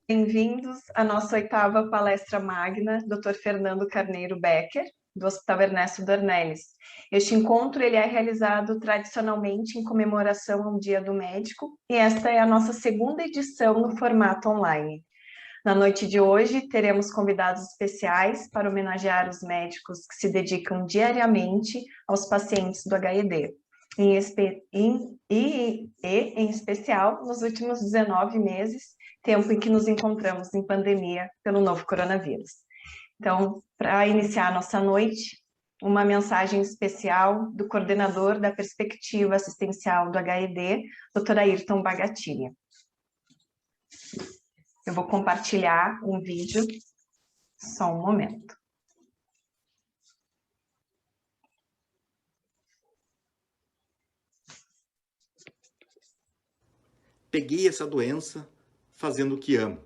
Bem-vindos à nossa oitava palestra magna, Dr. Fernando Carneiro Becker, do Hospital Ernesto Dornelles. Este encontro ele é realizado tradicionalmente em comemoração ao Dia do Médico, e esta é a nossa segunda edição no formato online. Na noite de hoje, teremos convidados especiais para homenagear os médicos que se dedicam diariamente aos pacientes do HED, em especial nos últimos 19 meses, tempo em que nos encontramos em pandemia pelo novo coronavírus. Então, para iniciar a nossa noite, uma mensagem especial do coordenador da Perspectiva Assistencial do HED, Dr. Ayrton Bagatilha. Eu vou compartilhar um vídeo, só um momento. Peguei essa doença fazendo o que amo,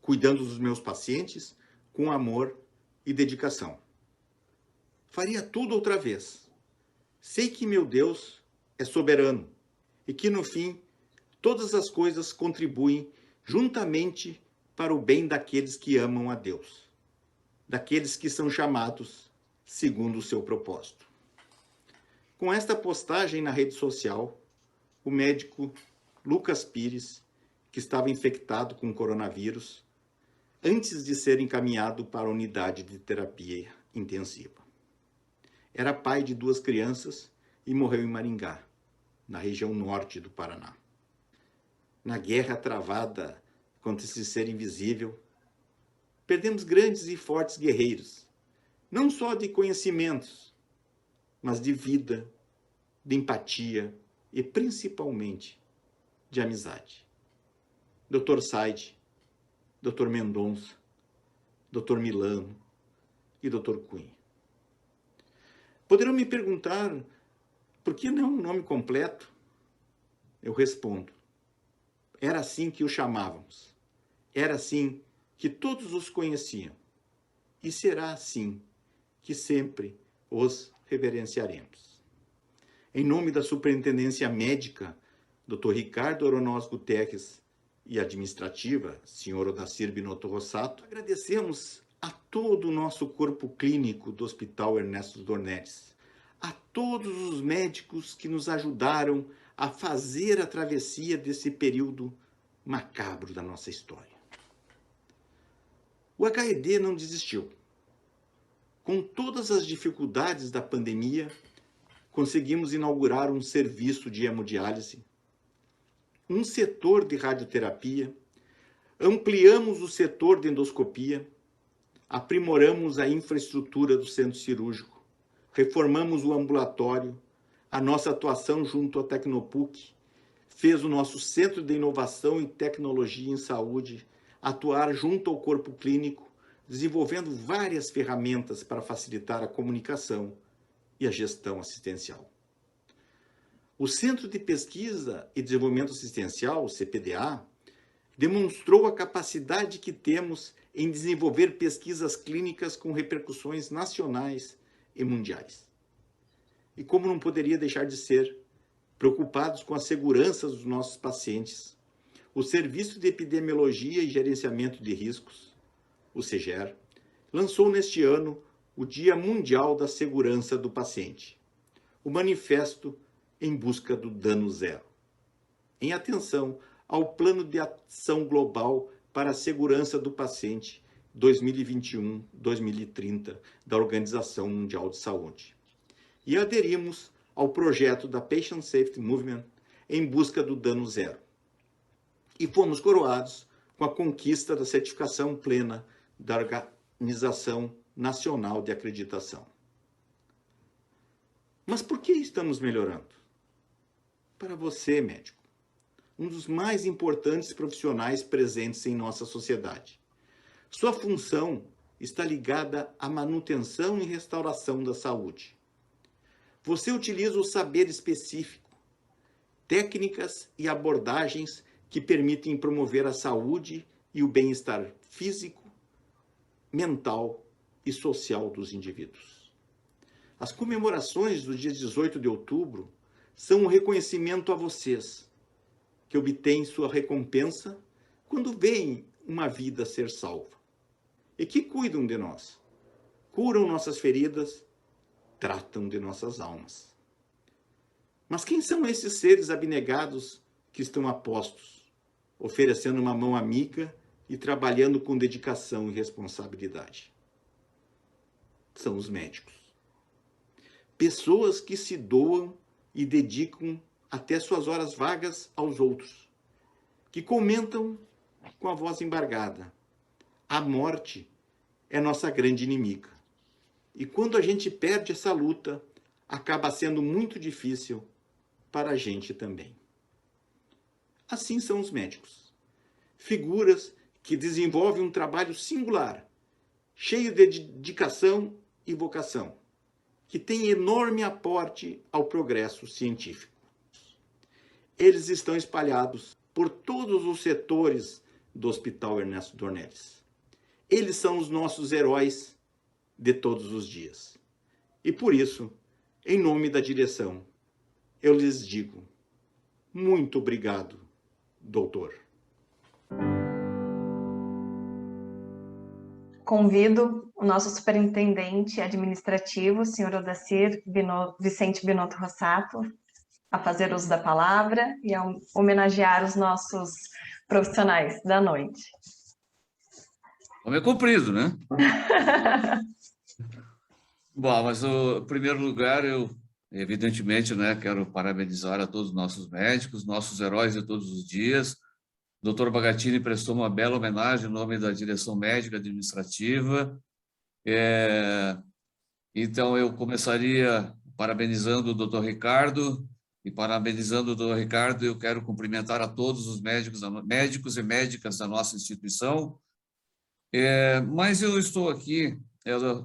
cuidando dos meus pacientes com amor e dedicação. Faria tudo outra vez. Sei que meu Deus é soberano e que, no fim, todas as coisas contribuem juntamente para o bem daqueles que amam a Deus, daqueles que são chamados segundo o seu propósito. Com esta postagem na rede social, o médico Lucas Pires, que estava infectado com coronavírus, antes de ser encaminhado para a unidade de terapia intensiva. Era pai de 2 crianças e morreu em Maringá, na região norte do Paraná. Na guerra travada contra esse ser invisível, perdemos grandes e fortes guerreiros, não só de conhecimentos, mas de vida, de empatia e principalmente de amizade. Dr. Said, Dr. Mendonça, Dr. Milano e Dr. Cunha. Poderão me perguntar por que não o nome completo? Eu respondo. Era assim que o chamávamos. Era assim que todos os conheciam. E será assim que sempre os reverenciaremos. Em nome da Superintendência Médica, Dr. Ricardo Oronoz Guterres, e administrativa, Sr. Odacir Binotto Rossato, agradecemos a todo o nosso corpo clínico do Hospital Ernesto Dornelles, a todos os médicos que nos ajudaram a fazer a travessia desse período macabro da nossa história. O HED não desistiu. Com todas as dificuldades da pandemia, conseguimos inaugurar um serviço de hemodiálise, um setor de radioterapia, ampliamos o setor de endoscopia, aprimoramos a infraestrutura do centro cirúrgico, reformamos o ambulatório, a nossa atuação junto à Tecnopuc fez o nosso Centro de Inovação e Tecnologia em Saúde atuar junto ao corpo clínico, desenvolvendo várias ferramentas para facilitar a comunicação e a gestão assistencial. O Centro de Pesquisa e Desenvolvimento Assistencial, o CPDA, demonstrou a capacidade que temos em desenvolver pesquisas clínicas com repercussões nacionais e mundiais. E como não poderia deixar de ser, preocupados com a segurança dos nossos pacientes, o Serviço de Epidemiologia e Gerenciamento de Riscos, o SEGER, lançou neste ano o Dia Mundial da Segurança do Paciente, o Manifesto em busca do dano zero, em atenção ao Plano de Ação Global para a Segurança do Paciente 2021-2030 da Organização Mundial de Saúde. E aderimos ao projeto da Patient Safety Movement em busca do dano zero. E fomos coroados com a conquista da certificação plena da Organização Nacional de Acreditação. Mas por que estamos melhorando? Para você, médico, um dos mais importantes profissionais presentes em nossa sociedade. Sua função está ligada à manutenção e restauração da saúde. Você utiliza o saber específico, técnicas e abordagens que permitem promover a saúde e o bem-estar físico, mental e social dos indivíduos. As comemorações do dia 18 de outubro são um reconhecimento a vocês, que obtêm sua recompensa quando veem uma vida ser salva e que cuidam de nós, curam nossas feridas, tratam de nossas almas. Mas quem são esses seres abnegados que estão a postos, oferecendo uma mão amiga e trabalhando com dedicação e responsabilidade? São os médicos. Pessoas que se doam e dedicam até suas horas vagas aos outros, que comentam com a voz embargada: a morte é nossa grande inimiga. E quando a gente perde essa luta, acaba sendo muito difícil para a gente também. Assim são os médicos. Figuras que desenvolvem um trabalho singular, cheio de dedicação e vocação, que tem enorme aporte ao progresso científico. Eles estão espalhados por todos os setores do Hospital Ernesto Dornelles. Eles são os nossos heróis de todos os dias. E por isso, em nome da direção, eu lhes digo: muito obrigado, doutor. Convido o nosso superintendente administrativo, o senhor Odacir Vicente Binotto Rossato, a fazer uso da palavra e a homenagear os nossos profissionais da noite. Nome é comprido, né? Bom, mas em primeiro lugar, eu evidentemente, né, quero parabenizar a todos os nossos médicos, nossos heróis de todos os dias. O Dr. Bagatini prestou uma bela homenagem em nome da direção médica administrativa. Então, eu começaria parabenizando o Dr. Ricardo, e parabenizando o Dr. Ricardo, eu quero cumprimentar a todos os médicos e médicas da nossa instituição. Mas eu estou aqui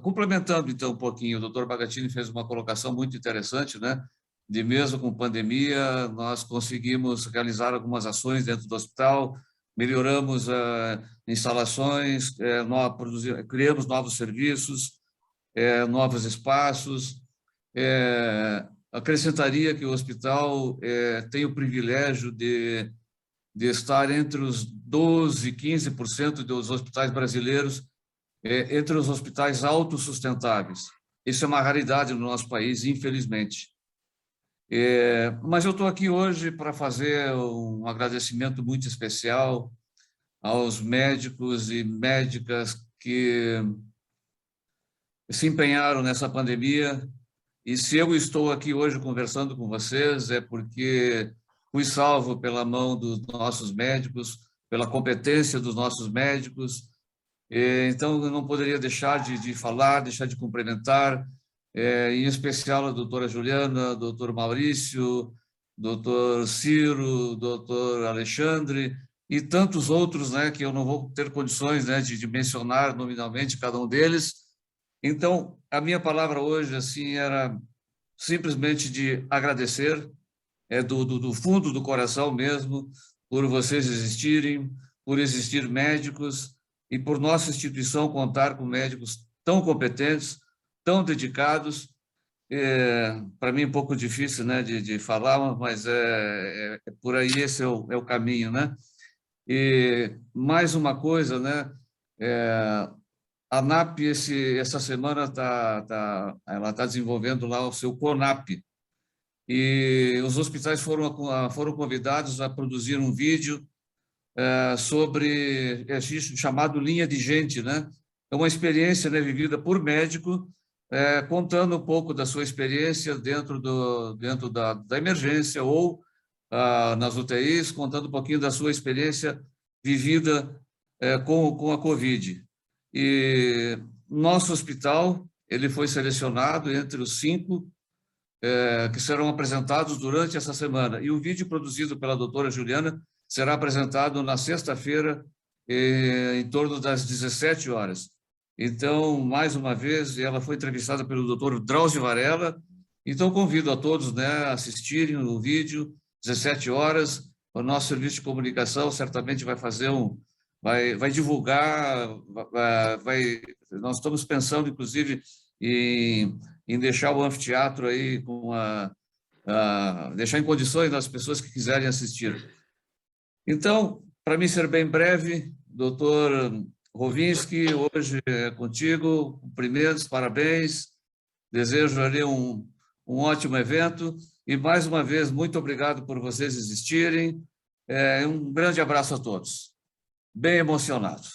complementando, então, um pouquinho. O Dr. Bagatini fez uma colocação muito interessante, né? De mesmo com pandemia, nós conseguimos realizar algumas ações dentro do hospital, melhoramos instalações, criamos novos serviços, novos espaços. Acrescentaria que o hospital tem o privilégio de estar entre os 12%, 15% dos hospitais brasileiros, entre os hospitais autossustentáveis. Isso é uma raridade no nosso país, infelizmente. Mas eu estou aqui hoje para fazer um agradecimento muito especial aos médicos e médicas que se empenharam nessa pandemia. E se eu estou aqui hoje conversando com vocês, é porque fui salvo pela mão dos nossos médicos, pela competência dos nossos médicos. Então, eu não poderia deixar de falar, deixar de cumprimentar, em especial a doutora Juliana, doutor Maurício, doutor Ciro, doutor Alexandre e tantos outros, né, que eu não vou ter condições, né, de mencionar nominalmente cada um deles. Então, a minha palavra hoje assim era simplesmente de agradecer, do fundo do coração mesmo, por vocês existirem, por existir médicos e por nossa instituição contar com médicos tão competentes, tão dedicados. Para mim é um pouco difícil, né, de falar, mas por aí, esse é o caminho, né? E mais uma coisa, né? A ANAP, essa semana, ela está desenvolvendo lá o seu CONAP, e os hospitais foram convidados a produzir um vídeo sobre chamado Linha de Gente, né? É uma experiência, né, vivida por médico, contando um pouco da sua experiência dentro da emergência ou nas UTIs, contando um pouquinho da sua experiência vivida com a Covid. E nosso hospital, ele foi selecionado entre os 5 que serão apresentados durante essa semana. E o vídeo produzido pela doutora Juliana será apresentado na sexta-feira, em torno das 17 horas. Então, mais uma vez, ela foi entrevistada pelo doutor Drauzio Varela. Então, convido a todos, né, a assistirem o vídeo, 17 horas. O nosso serviço de comunicação certamente vai fazer vai divulgar, nós estamos pensando, inclusive, em deixar o anfiteatro aí deixar em condições das pessoas que quiserem assistir. Então, para mim ser bem breve, Doutor Rovinski, hoje é contigo, cumprimentos, parabéns, desejo ali um ótimo evento e, mais uma vez, muito obrigado por vocês existirem. Um grande abraço a todos. Bem emocionado.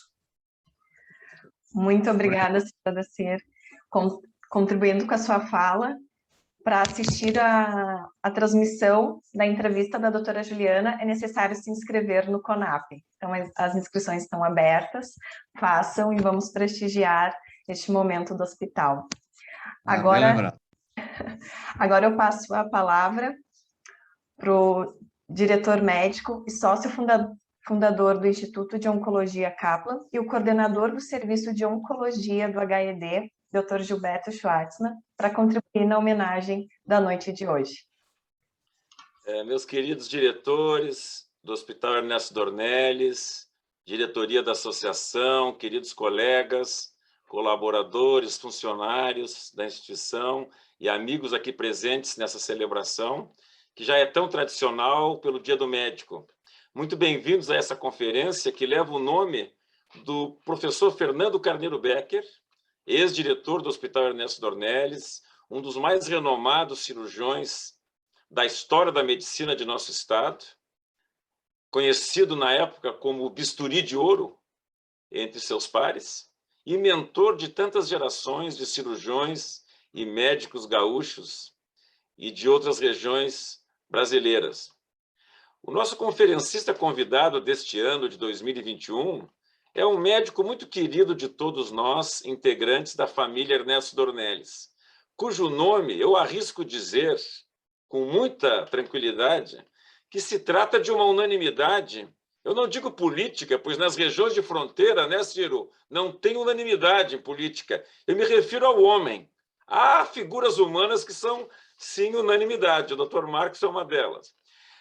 Muito obrigada, senhora Dacier, contribuindo com a sua fala. Para assistir a transmissão da entrevista da doutora Juliana, é necessário se inscrever no CONAP. Então, as inscrições estão abertas, façam e vamos prestigiar este momento do hospital. Agora eu passo a palavra para o diretor médico e sócio fundador do Instituto de Oncologia Kaplan e o coordenador do Serviço de Oncologia do HED, Dr. Gilberto Schwartzman, para contribuir na homenagem da noite de hoje. Meus queridos diretores do Hospital Ernesto Dornelles, diretoria da associação, queridos colegas, colaboradores, funcionários da instituição e amigos aqui presentes nessa celebração, que já é tão tradicional pelo Dia do Médico. Muito bem-vindos a essa conferência que leva o nome do professor Fernando Carneiro Becker, ex-diretor do Hospital Ernesto Dornelles, um dos mais renomados cirurgiões da história da medicina de nosso estado, conhecido na época como bisturi de ouro entre seus pares, e mentor de tantas gerações de cirurgiões e médicos gaúchos e de outras regiões brasileiras. O nosso conferencista convidado deste ano de 2021 é um médico muito querido de todos nós, integrantes da família Ernesto Dornelles, cujo nome eu arrisco dizer, com muita tranquilidade, que se trata de uma unanimidade. Eu não digo política, pois nas regiões de fronteira, né, Ciro, não tem unanimidade em política. Eu me refiro ao homem. Há figuras humanas que são, sim, unanimidade. O Dr. Marcos é uma delas.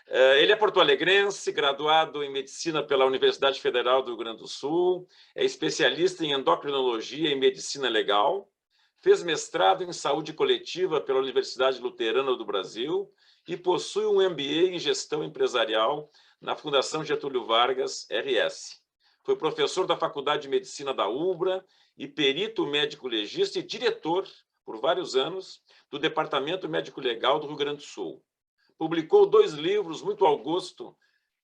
Ele é porto-alegrense, graduado em medicina pela Universidade Federal do Rio Grande do Sul, é especialista em endocrinologia e medicina legal, fez mestrado em saúde coletiva pela Universidade Luterana do Brasil e possui um MBA em gestão empresarial na Fundação Getúlio Vargas, RS. Foi professor da Faculdade de Medicina da UBRA e perito médico-legista e diretor, por vários anos, do Departamento Médico-Legal do Rio Grande do Sul. Publicou 2 livros muito ao gosto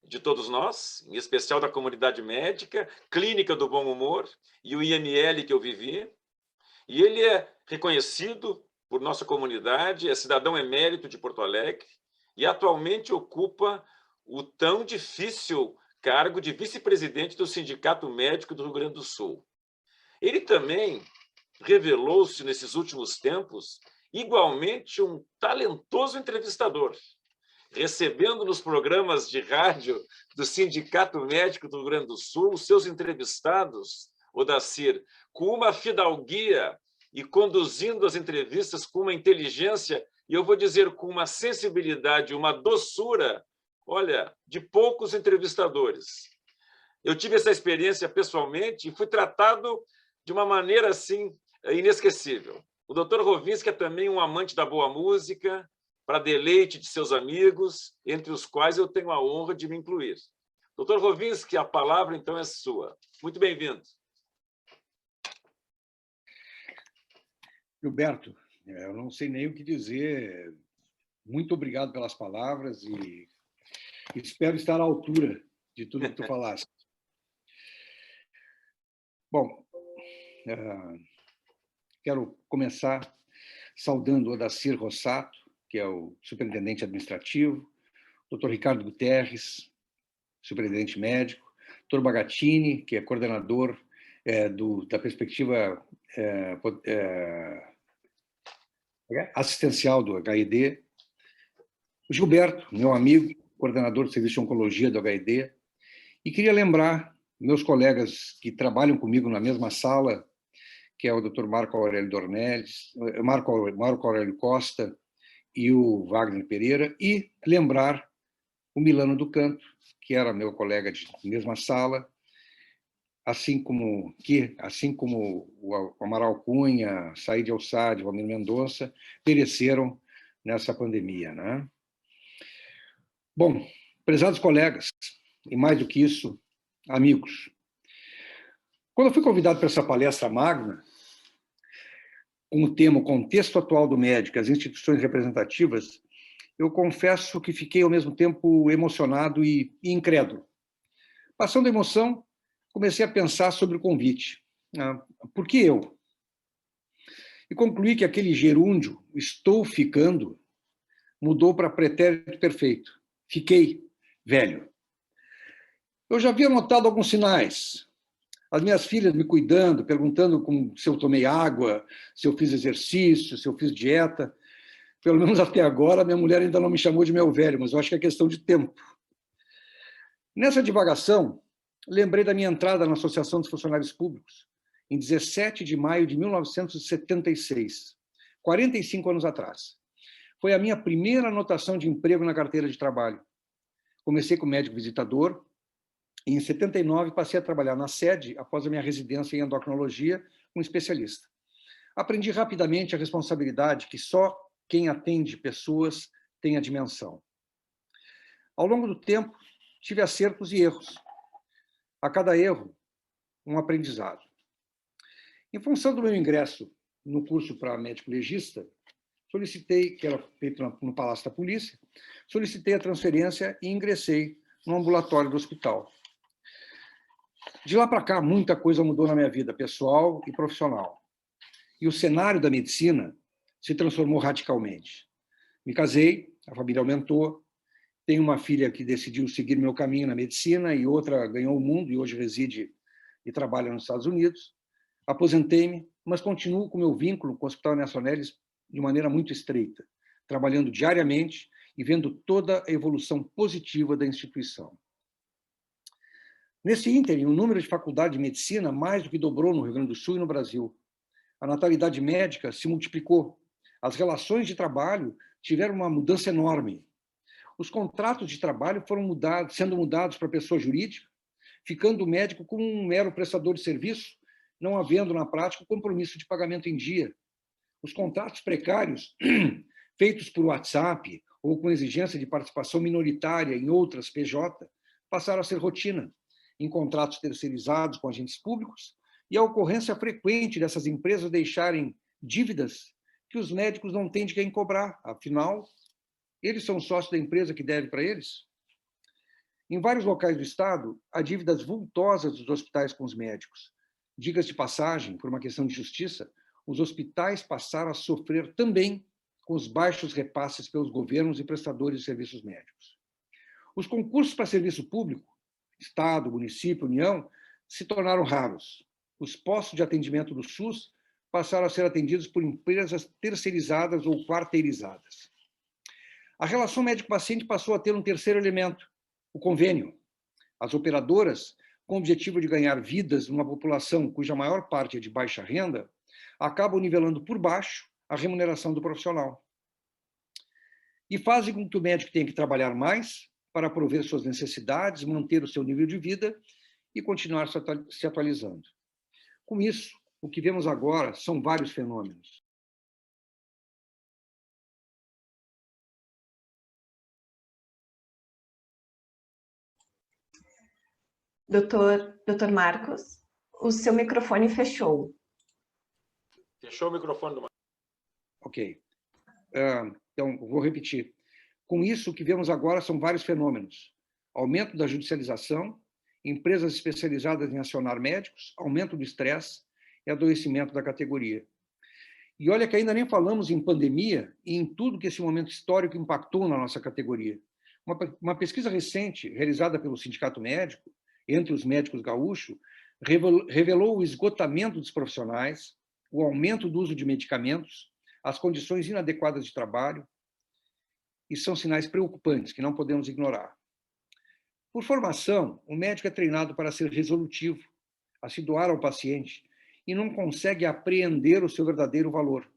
de todos nós, em especial da comunidade médica, Clínica do Bom Humor e o IML que eu vivi. E ele é reconhecido por nossa comunidade, é cidadão emérito de Porto Alegre e atualmente ocupa o tão difícil cargo de vice-presidente do Sindicato Médico do Rio Grande do Sul. Ele também revelou-se, nesses últimos tempos, igualmente um talentoso entrevistador, recebendo nos programas de rádio do Sindicato Médico do Rio Grande do Sul seus entrevistados, Odacir, com uma fidalguia e conduzindo as entrevistas com uma inteligência, e eu vou dizer com uma sensibilidade, uma doçura, olha, de poucos entrevistadores. Eu tive essa experiência pessoalmente e fui tratado de uma maneira assim inesquecível. O Dr. Rovinski é também um amante da boa música, para deleite de seus amigos, entre os quais eu tenho a honra de me incluir. Dr. Rovinski, a palavra então é sua. Muito bem-vindo. Gilberto, eu não sei nem o que dizer. Muito obrigado pelas palavras e espero estar à altura de tudo que tu falaste. Bom, quero começar saudando o Odacir Rossato, que é o superintendente administrativo, Dr. Ricardo Guterres, superintendente médico, Dr. Bagatini, que é coordenador da perspectiva assistencial do HED, o Gilberto, meu amigo, coordenador do Serviço de Oncologia do HED, e queria lembrar meus colegas que trabalham comigo na mesma sala, que é o Dr. Marco Aurélio Dornelles, Marco Aurélio Costa e o Wagner Pereira, e lembrar o Milano do Canto, que era meu colega de mesma sala, assim como o Amaral Cunha, Saíde Alçade, Valmir Mendonça, pereceram nessa pandemia, né? Bom, prezados colegas, e mais do que isso, amigos, Quando eu fui convidado para essa palestra magna, com o tema Contexto Atual do Médico e as Instituições Representativas, eu confesso que fiquei, ao mesmo tempo, emocionado e incrédulo. Passando a emoção, comecei a pensar sobre o convite. Por que eu? E concluí que aquele gerúndio, estou ficando, mudou para pretérito perfeito. Fiquei velho. Eu já havia notado alguns sinais. As minhas filhas me cuidando, perguntando se eu tomei água, se eu fiz exercício, se eu fiz dieta. Pelo menos até agora, minha mulher ainda não me chamou de meu velho, mas eu acho que é questão de tempo. Nessa divagação, lembrei da minha entrada na Associação dos Funcionários Públicos, em 17 de maio de 1976, 45 anos atrás. Foi a minha primeira anotação de emprego na carteira de trabalho. Comecei como médico visitador e, em 79, passei a trabalhar na sede após a minha residência em endocrinologia com um especialista. Aprendi rapidamente a responsabilidade que só quem atende pessoas tem a dimensão. Ao longo do tempo, tive acertos e erros. A cada erro, um aprendizado. Em função do meu ingresso no curso para médico legista, solicitei, que era feito no Palácio da Polícia, solicitei a transferência e ingressei no ambulatório do hospital. De lá para cá, muita coisa mudou na minha vida pessoal e profissional. E o cenário da medicina se transformou radicalmente. Me casei, a família aumentou, tenho uma filha que decidiu seguir meu caminho na medicina e outra ganhou o mundo e hoje reside e trabalha nos Estados Unidos. Aposentei-me, mas continuo com meu vínculo com o Hospital Ernesto Dornelles de maneira muito estreita, trabalhando diariamente e vendo toda a evolução positiva da instituição. Nesse ínterim, o número de faculdades de medicina mais do que dobrou no Rio Grande do Sul e no Brasil. A natalidade médica se multiplicou. As relações de trabalho tiveram uma mudança enorme. Os contratos de trabalho foram sendo mudados para pessoa jurídica, ficando o médico como um mero prestador de serviço, não havendo, na prática, o compromisso de pagamento em dia. Os contratos precários, feitos por WhatsApp ou com exigência de participação minoritária em outras PJ, passaram a ser rotina, em contratos terceirizados com agentes públicos, e a ocorrência frequente dessas empresas deixarem dívidas que os médicos não têm de quem cobrar. Afinal, eles são sócios da empresa que deve para eles. Em vários locais do Estado, há dívidas vultosas dos hospitais com os médicos. Diga-se de passagem, por uma questão de justiça, os hospitais passaram a sofrer também com os baixos repasses pelos governos e prestadores de serviços médicos. Os concursos para serviço público, Estado, município, União, se tornaram raros. Os postos de atendimento do SUS passaram a ser atendidos por empresas terceirizadas ou quarteirizadas. A relação médico-paciente passou a ter um terceiro elemento, o convênio. As operadoras, com o objetivo de ganhar vidas numa população cuja maior parte é de baixa renda, acabam nivelando por baixo a remuneração do profissional. E fazem com que o médico tenha que trabalhar mais para prover suas necessidades, manter o seu nível de vida e continuar se atualizando. Com isso, o que vemos agora são vários fenômenos. Doutor Marcos, o seu microfone fechou. Fechou o microfone do Marcos. Ok. Então, vou repetir. Com isso, o que vemos agora são vários fenômenos. Aumento da judicialização, empresas especializadas em acionar médicos, aumento do estresse e adoecimento da categoria. E olha que ainda nem falamos em pandemia e em tudo que esse momento histórico impactou na nossa categoria. Uma pesquisa recente, realizada pelo Sindicato Médico, entre os médicos gaúchos, revelou o esgotamento dos profissionais, o aumento do uso de medicamentos, as condições inadequadas de trabalho, e são sinais preocupantes que não podemos ignorar. Por formação, o médico é treinado para ser resolutivo, a se doar ao paciente, e não consegue apreender o seu verdadeiro valor.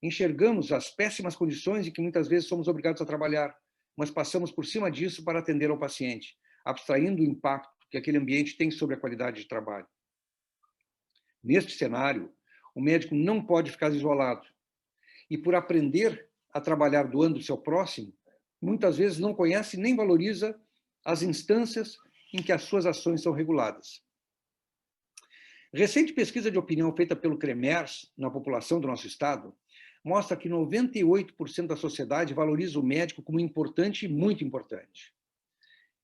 Enxergamos as péssimas condições em que muitas vezes somos obrigados a trabalhar, mas passamos por cima disso para atender ao paciente, abstraindo o impacto que aquele ambiente tem sobre a qualidade de trabalho. Neste cenário, o médico não pode ficar isolado. E por aprender a trabalhar doando o seu próximo, muitas vezes não conhece nem valoriza as instâncias em que as suas ações são reguladas. Recente pesquisa de opinião feita pelo CREMERS na população do nosso estado mostra que 98% da sociedade valoriza o médico como importante e muito importante.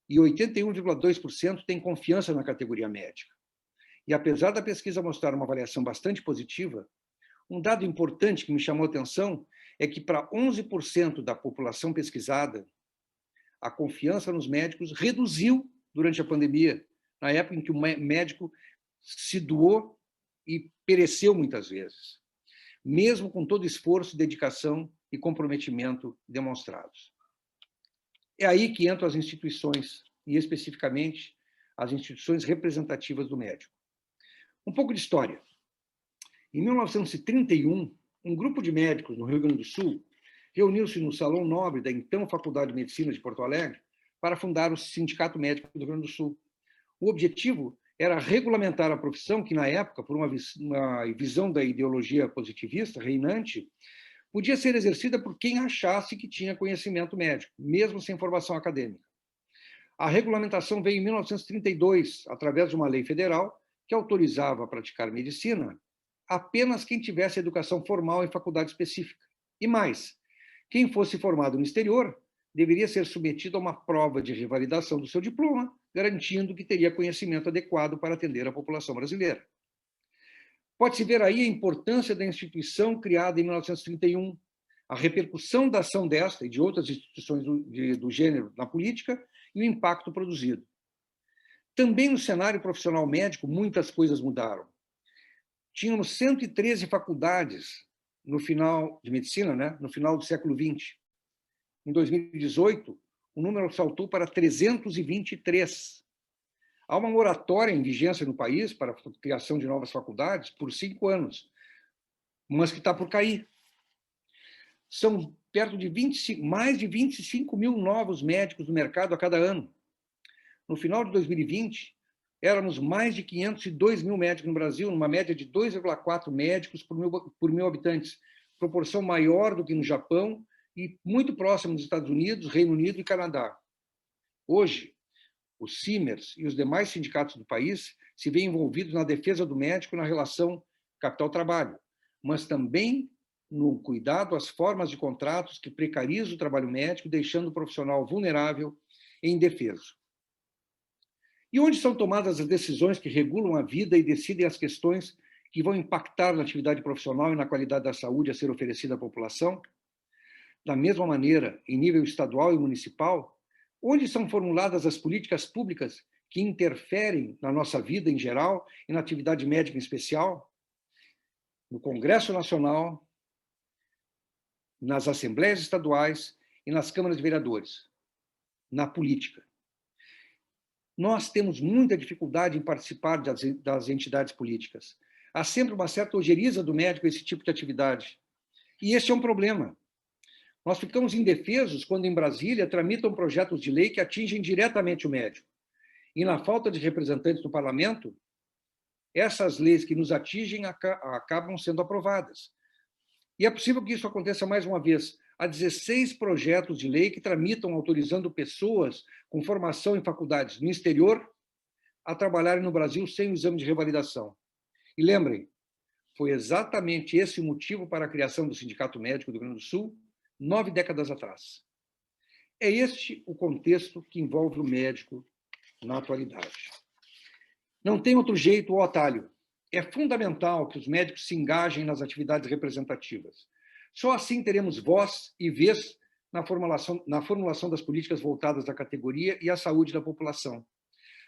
E 81,2% tem confiança na categoria médica. E apesar da pesquisa mostrar uma avaliação bastante positiva, um dado importante que me chamou a atenção é que para 11% da população pesquisada, a confiança nos médicos reduziu durante a pandemia, na época em que o médico se doou e pereceu muitas vezes, mesmo com todo o esforço, dedicação e comprometimento demonstrados. É aí que entram as instituições, e especificamente as instituições representativas do médico. Um pouco de história. Em 1931, um grupo de médicos no Rio Grande do Sul reuniu-se no Salão Nobre da então Faculdade de Medicina de Porto Alegre para fundar o Sindicato Médico do Rio Grande do Sul. O objetivo era regulamentar a profissão que, na época, por uma visão da ideologia positivista reinante, podia ser exercida por quem achasse que tinha conhecimento médico, mesmo sem formação acadêmica. A regulamentação veio em 1932, através de uma lei federal que autorizava a praticar medicina apenas quem tivesse educação formal em faculdade específica. E mais, quem fosse formado no exterior deveria ser submetido a uma prova de revalidação do seu diploma, garantindo que teria conhecimento adequado para atender a população brasileira. Pode-se ver aí a importância da instituição criada em 1931, a repercussão da ação desta e de outras instituições do gênero na política e o impacto produzido. Também no cenário profissional médico, muitas coisas mudaram. Tínhamos 113 faculdades no final de medicina, né? No final do século XX. Em 2018, o número saltou para 323. Há uma moratória em vigência no país para a criação de novas faculdades por 5 anos, mas que está por cair. São perto de mais de 25 mil novos médicos no mercado a cada ano. No final de 2020, éramos mais de 502 mil médicos no Brasil, numa média de 2,4 médicos por mil habitantes, proporção maior do que no Japão e muito próximo dos Estados Unidos, Reino Unido e Canadá. Hoje, os CIMERS e os demais sindicatos do país se veem envolvidos na defesa do médico na relação capital-trabalho, mas também no cuidado às formas de contratos que precarizam o trabalho médico, deixando o profissional vulnerável e indefeso. E onde são tomadas as decisões que regulam a vida e decidem as questões que vão impactar na atividade profissional e na qualidade da saúde a ser oferecida à população? Da mesma maneira, em nível estadual e municipal, onde são formuladas as políticas públicas que interferem na nossa vida em geral e na atividade médica em especial? No Congresso Nacional, nas assembleias estaduais e nas câmaras de vereadores, na política. Nós temos muita dificuldade em participar das entidades políticas. Há sempre uma certa ojeriza do médico a esse tipo de atividade. E esse é um problema. Nós ficamos indefesos quando, em Brasília, tramitam projetos de lei que atingem diretamente o médico. E, na falta de representantes no parlamento, essas leis que nos atingem acabam sendo aprovadas. E é possível que isso aconteça mais uma vez. Há 16 projetos de lei que tramitam autorizando pessoas com formação em faculdades no exterior a trabalharem no Brasil sem o exame de revalidação. E lembrem, foi exatamente esse o motivo para a criação do Sindicato Médico do Rio Grande do Sul, 9 décadas atrás. É este o contexto que envolve o médico na atualidade. Não tem outro jeito ou atalho. É fundamental que os médicos se engajem nas atividades representativas. Só assim teremos voz e vez na formulação das políticas voltadas à categoria e à saúde da população.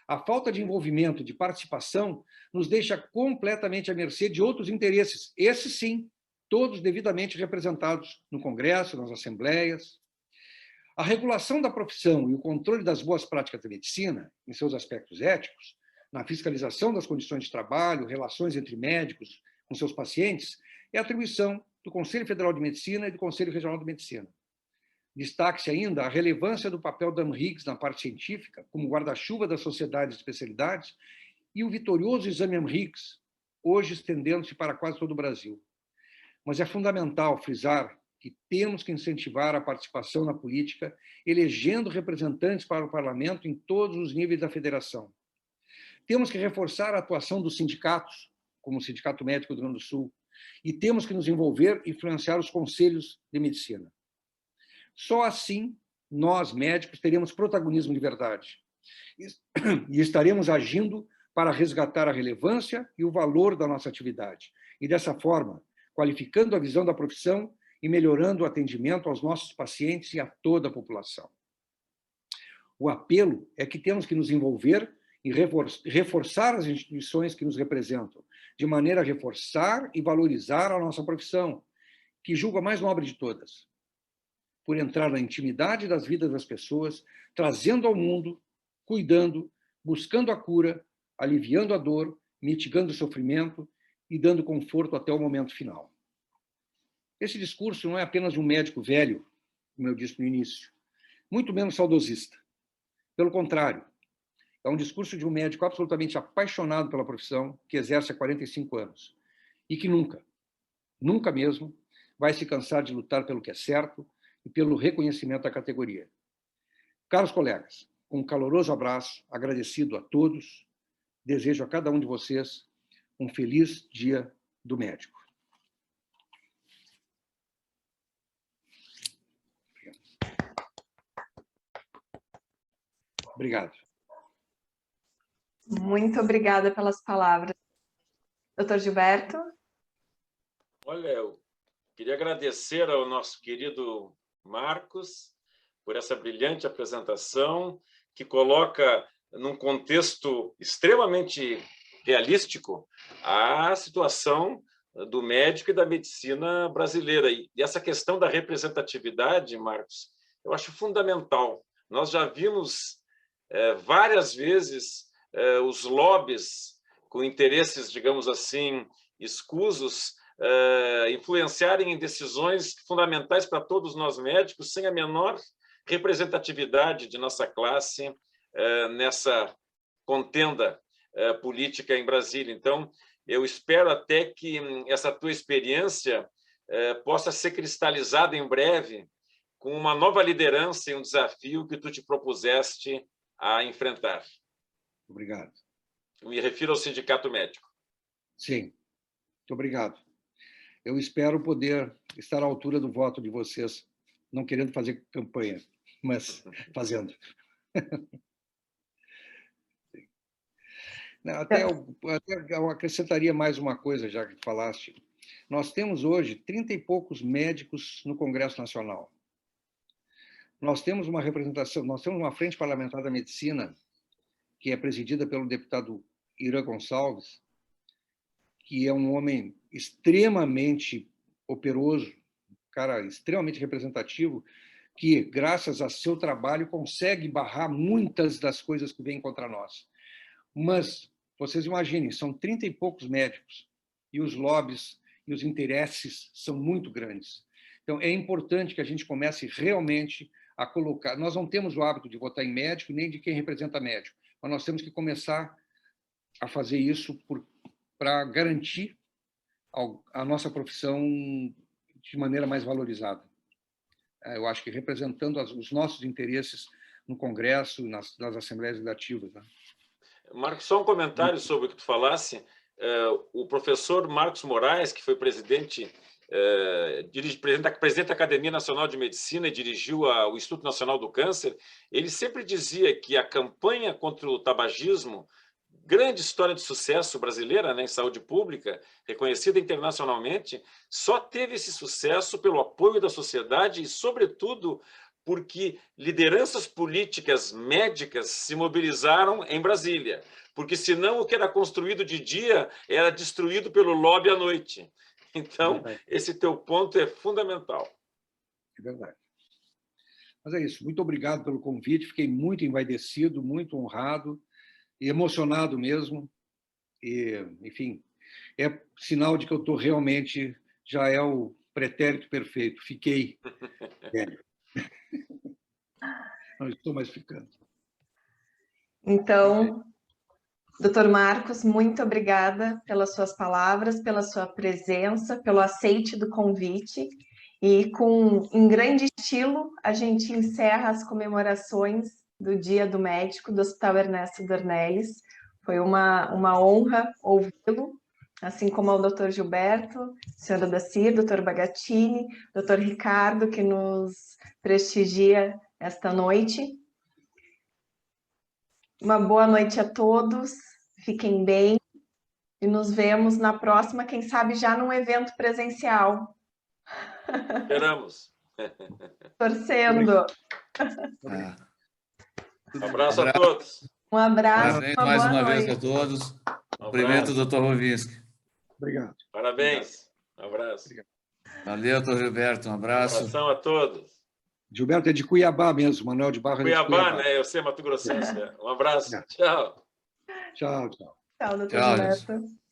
A falta de envolvimento, de participação, nos deixa completamente à mercê de outros interesses, esses sim, todos devidamente representados no Congresso, nas assembleias. A regulação da profissão e o controle das boas práticas da medicina, em seus aspectos éticos, na fiscalização das condições de trabalho, relações entre médicos com seus pacientes, é atribuição do Conselho Federal de Medicina e do Conselho Regional de Medicina. Destaque-se ainda a relevância do papel da AMRIGS na parte científica, como guarda-chuva das sociedades de especialidades, e o vitorioso exame AMRIGS, hoje estendendo-se para quase todo o Brasil. Mas é fundamental frisar que temos que incentivar a participação na política, elegendo representantes para o parlamento em todos os níveis da federação. Temos que reforçar a atuação dos sindicatos, como o Sindicato Médico do Rio Grande do Sul, e temos que nos envolver e influenciar os conselhos de medicina. Só assim, nós, médicos, teremos protagonismo de verdade e estaremos agindo para resgatar a relevância e o valor da nossa atividade, e dessa forma, qualificando a visão da profissão e melhorando o atendimento aos nossos pacientes e a toda a população. O apelo é que temos que nos envolver e reforçar as instituições que nos representam, de maneira a reforçar e valorizar a nossa profissão, que julgo a mais nobre de todas, por entrar na intimidade das vidas das pessoas, trazendo ao mundo, cuidando, buscando a cura, aliviando a dor, mitigando o sofrimento e dando conforto até o momento final. Esse discurso não é apenas de um médico velho, como eu disse no início, muito menos saudosista. Pelo contrário, é um discurso de um médico absolutamente apaixonado pela profissão, que exerce há 45 anos, e que nunca mesmo, vai se cansar de lutar pelo que é certo e pelo reconhecimento da categoria. Caros colegas, com um caloroso abraço, agradecido a todos, desejo a cada um de vocês um feliz Dia do Médico. Obrigado. Muito obrigada pelas palavras. Doutor Gilberto? Olha, eu queria agradecer ao nosso querido Marcos por essa brilhante apresentação, que coloca num contexto extremamente realístico a situação do médico e da medicina brasileira. E essa questão da representatividade, Marcos, eu acho fundamental. Nós já vimos várias vezes os lobbies com interesses, digamos assim, escusos, influenciarem em decisões fundamentais para todos nós médicos, sem a menor representatividade de nossa classe nessa contenda política em Brasília. Então, eu espero até que essa tua experiência possa ser cristalizada em breve com uma nova liderança e um desafio que tu te propuseste a enfrentar. Obrigado. Eu me refiro ao Sindicato Médico. Sim, muito obrigado. Eu espero poder estar à altura do voto de vocês, não querendo fazer campanha, mas fazendo. Até eu acrescentaria mais uma coisa, já que falaste. Nós temos hoje 30 e poucos médicos no Congresso Nacional. Nós temos uma representação, nós temos uma frente parlamentar da medicina, que é presidida pelo deputado Irã Gonçalves, que é um homem extremamente operoso, cara extremamente representativo, que, graças a seu trabalho, consegue barrar muitas das coisas que vêm contra nós. Mas, vocês imaginem, são 30 e poucos médicos, e os lobbies e os interesses são muito grandes. Então, é importante que a gente comece realmente a colocar... Nós não temos o hábito de votar em médico, nem de quem representa médico, mas nós temos que começar a fazer isso para garantir a nossa profissão de maneira mais valorizada. Eu acho que representando os nossos interesses no Congresso, nas Assembleias Legislativas. Né? Marcos, só um comentário sobre o que tu falasse. O professor Marcos Moraes, que foi presidente da Academia Nacional de Medicina e dirigiu o Instituto Nacional do Câncer, ele sempre dizia que a campanha contra o tabagismo, grande história de sucesso brasileira, né, em saúde pública, reconhecida internacionalmente, só teve esse sucesso pelo apoio da sociedade e, sobretudo, porque lideranças políticas médicas se mobilizaram em Brasília, porque senão o que era construído de dia era destruído pelo lobby à noite. Então, esse teu ponto é fundamental. É verdade. Mas é isso. Muito obrigado pelo convite. Fiquei muito envaidecido, muito honrado e emocionado mesmo. E, enfim, é sinal de que eu estou realmente... Já é o pretérito perfeito. Fiquei velho. Não estou mais ficando. Então, doutor Marcos, muito obrigada pelas suas palavras, pela sua presença, pelo aceite do convite. E em grande estilo, a gente encerra as comemorações do Dia do Médico do Hospital Ernesto Dornelles. Foi uma honra ouvi-lo assim como ao Dr. Gilberto, senhora Dacir, Dr. Bagatini, Dr. Ricardo, que nos prestigia esta noite. Uma boa noite a todos, fiquem bem e nos vemos na próxima, quem sabe já num evento presencial. Esperamos. Torcendo. Um abraço a todos. Um abraço. Parabéns uma mais boa uma noite. vez a todos. Um Cumprimento abraço. o Dr. Rovinski. Obrigado. Parabéns. Um abraço. Valeu, Dr. Gilberto. Um Um abraço. abração a todos. Gilberto é de Cuiabá mesmo, Manuel de Barros é de Cuiabá, Cuiabá. né? Eu sei, Mato Grossense. Um abraço. Tchau. Tchau, tchau. Tchau, doutor Tchau, Gilberto.